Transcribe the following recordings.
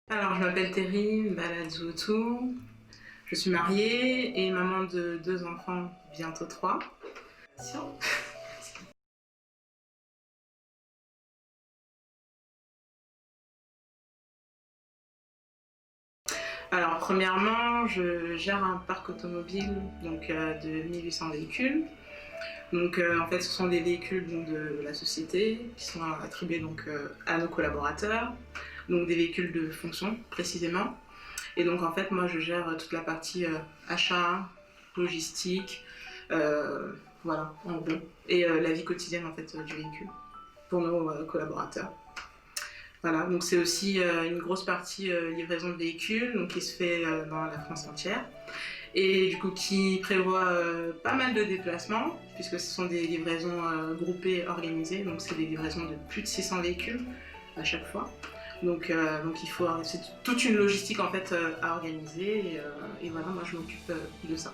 Alors, je m'appelle Terry Baladjoutou, je suis mariée et maman de 2 enfants, bientôt 3. Alors, premièrement, je gère un parc automobile de 1800 véhicules. En fait, ce sont des véhicules de la société qui sont attribués à nos collaborateurs, donc des véhicules de fonction précisément. Et donc, en fait, moi, je gère toute la partie achat, logistique, euh, voilà, en gros, et la vie quotidienne en fait du véhicule pour nos collaborateurs. Voilà, donc c'est aussi une grosse partie livraison de véhicules, donc qui se fait dans la France entière, et du coup qui prévoit pas mal de déplacements, puisque ce sont des livraisons groupées, organisées, donc c'est des livraisons de plus de 600 véhicules à chaque fois. C'est toute une logistique en fait à organiser, et voilà, moi je m'occupe de ça.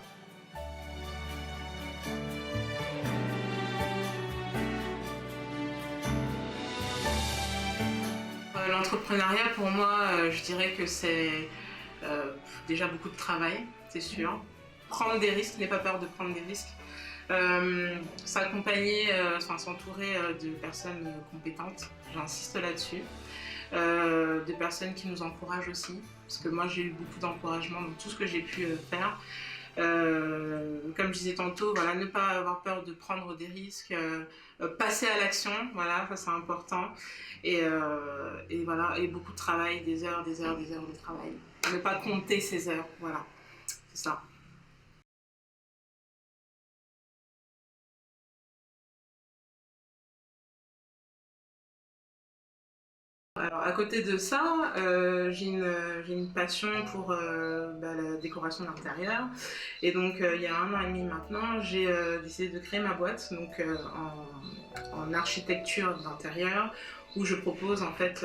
L'entrepreneuriat pour moi, je dirais que c'est euh, déjà beaucoup de travail, c'est sûr. Prendre des risques, n'aie pas peur de prendre des risques. S'entourer de personnes compétentes, j'insiste là-dessus. De personnes qui nous encouragent aussi, parce que moi j'ai eu beaucoup d'encouragement dans tout ce que j'ai pu faire. Comme je disais tantôt, voilà, ne pas avoir peur de prendre des risques, passer à l'action, voilà, ça c'est important. Et voilà, et beaucoup de travail, des heures, des heures, des heures de travail. Ne pas compter ses heures, voilà, c'est ça. Alors, à côté de ça, j'ai une passion pour la décoration d'intérieur. Et il y a 1 an et demi maintenant, j'ai décidé de créer ma boîte en architecture d'intérieur, où je propose en fait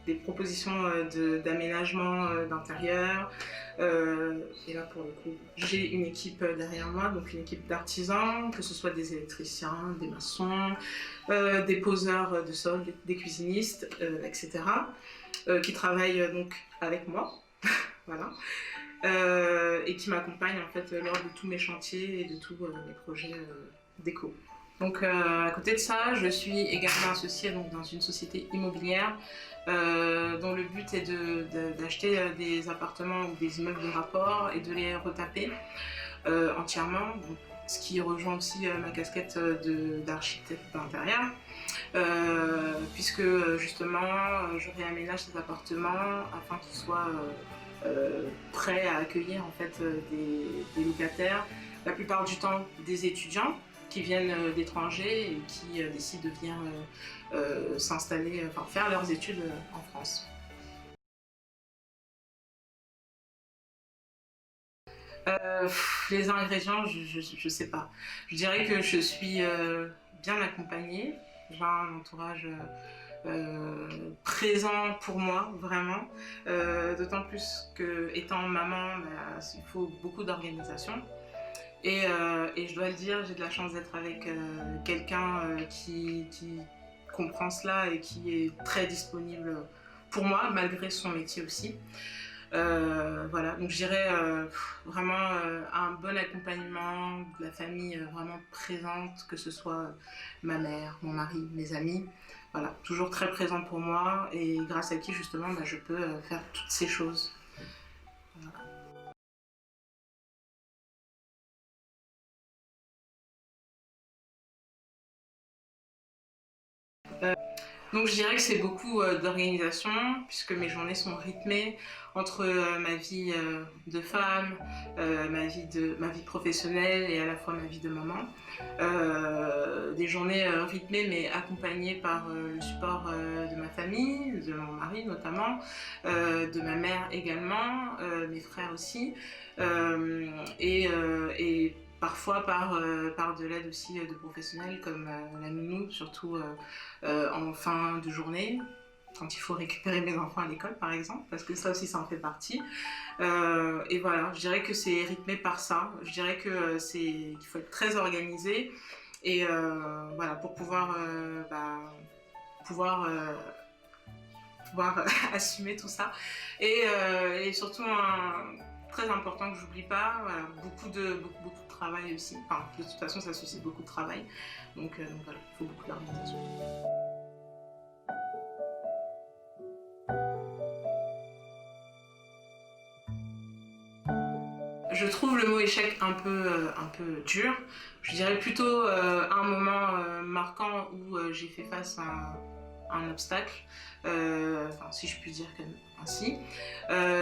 des propositions d'aménagement d'intérieur. Et là, pour le coup, j'ai une équipe derrière moi, donc une équipe d'artisans, que ce soit des électriciens, des maçons, des poseurs de sol, des cuisinistes, etc., qui travaillent donc avec moi, voilà, et qui m'accompagnent en fait lors de tous mes chantiers et de tous mes projets déco. À côté de ça, je suis également associée dans une société immobilière dont le but est d'acheter des appartements ou des immeubles de rapport et de les retaper entièrement. Donc, ce qui rejoint aussi ma casquette d'architecte d'intérieur, puisque justement je réaménage ces appartements afin qu'ils soient prêts à accueillir en fait des locataires, la plupart du temps des étudiants qui viennent d'étrangers et qui décident de venir s'installer, enfin faire leurs études en France. Les ingrédients, je sais pas. Je dirais que je suis bien accompagnée. J'ai un entourage présent pour moi, vraiment. D'autant plus que, étant maman, bah, il faut beaucoup d'organisation. Et je dois le dire, j'ai de la chance d'être avec quelqu'un qui comprend cela et qui est très disponible pour moi, malgré son métier aussi. Voilà, donc je dirais vraiment un bon accompagnement de la famille vraiment présente, que ce soit ma mère, mon mari, mes amis. Voilà, toujours très présent pour moi et grâce à qui justement bah, je peux faire toutes ces choses. Voilà. Donc je dirais que c'est beaucoup d'organisation, puisque mes journées sont rythmées entre ma vie de femme, ma vie professionnelle et à la fois ma vie de maman. Des journées rythmées mais accompagnées par le support de ma famille, de mon mari notamment, de ma mère également, mes frères aussi, et parfois par de l'aide aussi de professionnels comme la nounou, surtout en fin de journée, quand il faut récupérer mes enfants à l'école par exemple, parce que ça aussi ça en fait partie. Et voilà, je dirais que c'est rythmé par ça. Je dirais que qu'il faut être très organisé et voilà pour pouvoir pouvoir assumer tout ça. Et surtout, très important que j'oublie pas, voilà, beaucoup de travail aussi. Enfin, de toute façon, ça suscite beaucoup de travail. Donc voilà, il faut beaucoup d'organisation. Je trouve le mot échec un peu dur. Je dirais plutôt un moment marquant où j'ai fait face à un obstacle, enfin, si je puis dire comme ainsi.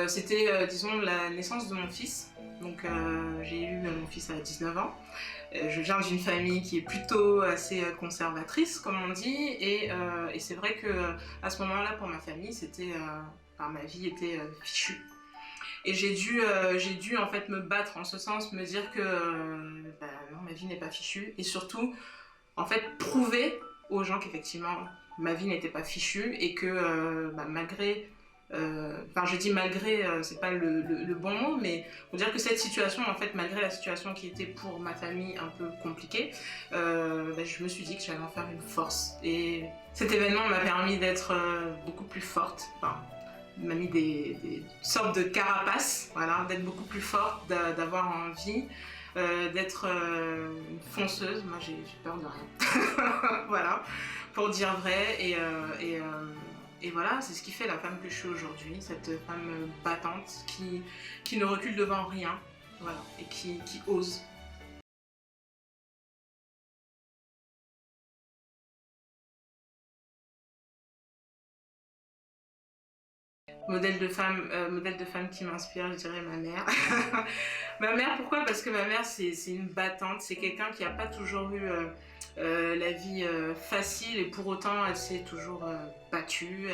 C'était, disons, la naissance de mon fils. Donc j'ai eu mon fils à 19 ans. Je viens d'une famille qui est plutôt assez conservatrice, comme on dit, et c'est vrai que à ce moment-là, pour ma famille, c'était, enfin, ma vie était fichue. Et j'ai dû en fait me battre en ce sens, me dire que bah, non, ma vie n'est pas fichue, et surtout en fait prouver aux gens qu'effectivement ma vie n'était pas fichue et que bah, malgré, enfin je dis malgré, c'est pas le bon mot, mais faut dire que cette situation, en fait, malgré la situation qui était pour ma famille un peu compliquée, bah, je me suis dit que j'allais en faire une force. Et cet événement m'a permis d'être beaucoup plus forte. Enfin, m'a mis des sortes de carapaces, voilà, d'être beaucoup plus forte, d'avoir envie, d'être une fonceuse. Moi j'ai peur de rien. Voilà, pour dire vrai. Et voilà, c'est ce qui fait la femme que je suis aujourd'hui, cette femme battante qui ne recule devant rien, voilà, et qui ose. Modèle de femme qui m'inspire, je dirais ma mère. Ma mère, pourquoi? Parce que ma mère, c'est une battante, c'est quelqu'un qui n'a pas toujours eu la vie facile, et pour autant, elle s'est toujours battue.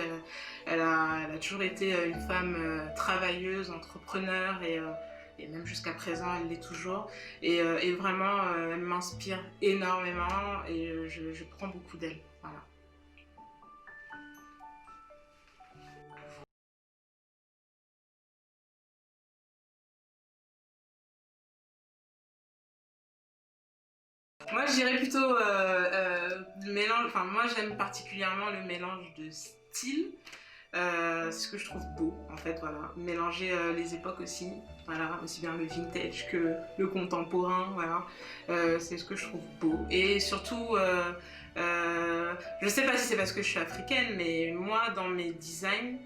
Elle a toujours été une femme travailleuse, entrepreneur, et même jusqu'à présent, elle l'est toujours. Et vraiment, elle m'inspire énormément, et je prends beaucoup d'elle. Voilà. Moi, je dirais plutôt le mélange. Enfin, moi, j'aime particulièrement le mélange de styles. C'est ce que je trouve beau, en fait, voilà. Mélanger les époques aussi, voilà, aussi bien le vintage que le contemporain, voilà. C'est ce que je trouve beau. Et surtout, je sais pas si c'est parce que je suis africaine, mais moi, dans mes designs,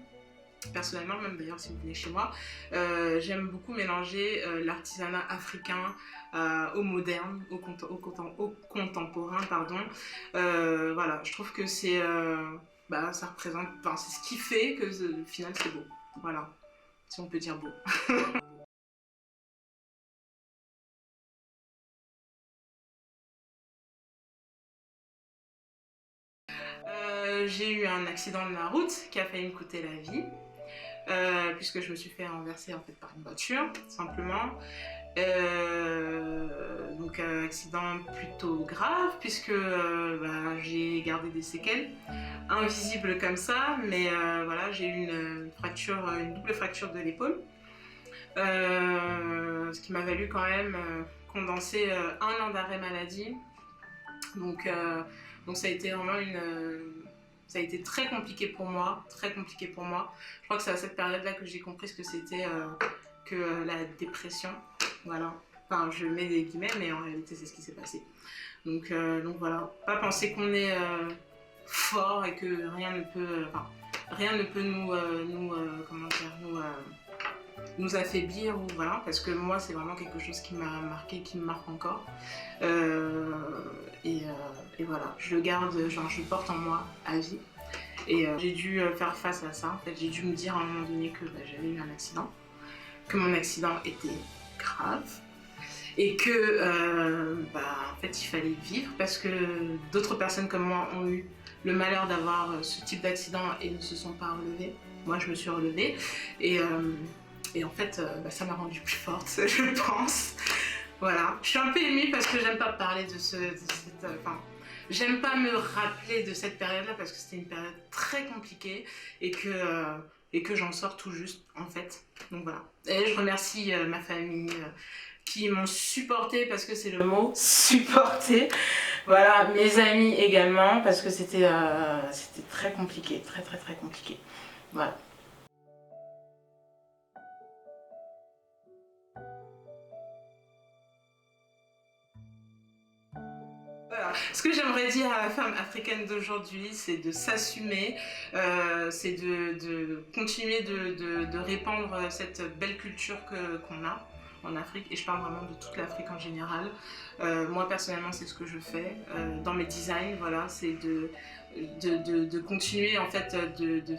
personnellement, même d'ailleurs si vous venez chez moi, j'aime beaucoup mélanger l'artisanat africain au moderne, au contemporain, pardon. Voilà, je trouve que c'est, bah, ça représente, enfin, c'est ce qui fait que au final c'est beau. Voilà, si on peut dire beau. J'ai eu un accident de la route qui a failli me coûter la vie. Puisque je me suis fait renverser en fait par une voiture, simplement. Donc accident plutôt grave, puisque bah, j'ai gardé des séquelles invisibles comme ça, mais voilà, j'ai eu une fracture, une double fracture de l'épaule, ce qui m'a valu quand même condenser 1 an d'arrêt maladie. Donc ça a été vraiment ça a été très compliqué pour moi, très compliqué pour moi. Je crois que c'est à cette période-là que j'ai compris ce que c'était que la dépression. Voilà. Enfin, je mets des guillemets, mais en réalité, c'est ce qui s'est passé. Donc voilà. Pas penser qu'on est fort et que rien ne peut, enfin, rien ne peut comment dire, nous affaiblir, ou voilà, parce que moi c'est vraiment quelque chose qui m'a marqué, qui me marque encore. Euh, et voilà, je le garde, genre je le porte en moi à vie. Et j'ai dû faire face à ça. En fait, j'ai dû me dire à un moment donné que bah, j'avais eu un accident, que mon accident était grave, et que bah, en fait il fallait vivre, parce que d'autres personnes comme moi ont eu le malheur d'avoir ce type d'accident et ne se sont pas relevées. Moi je me suis relevée, et en fait bah, ça m'a rendue plus forte, je pense. Voilà, je suis un peu émue parce que j'aime pas parler de cette, enfin, j'aime pas me rappeler de cette période-là, parce que c'était une période très compliquée, et que j'en sors tout juste, en fait. Donc voilà. Et je remercie ma famille qui m'ont supportée, parce que c'est le mot, supporter. Voilà, mes amis également, parce que c'était très compliqué, très compliqué. Voilà. Voilà. Ce que j'aimerais dire à la femme africaine d'aujourd'hui, c'est de s'assumer, c'est de continuer de répandre cette belle culture qu'on a en Afrique, et je parle vraiment de toute l'Afrique en général. Moi personnellement, c'est ce que je fais dans mes designs, voilà, c'est de continuer en fait de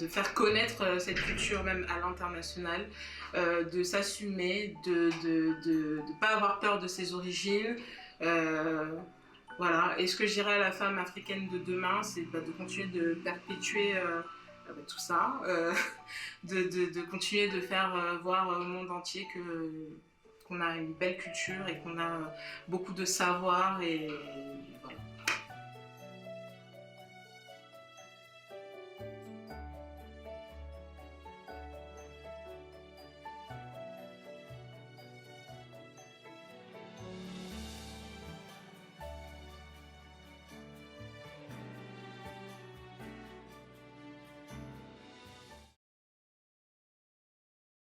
faire connaître cette culture même à l'international, de s'assumer, de pas avoir peur de ses origines. Euh, voilà. Et ce que je dirais à la femme africaine de demain, c'est de continuer de perpétuer tout ça, de continuer de faire voir au monde entier qu'on a une belle culture et qu'on a beaucoup de savoir et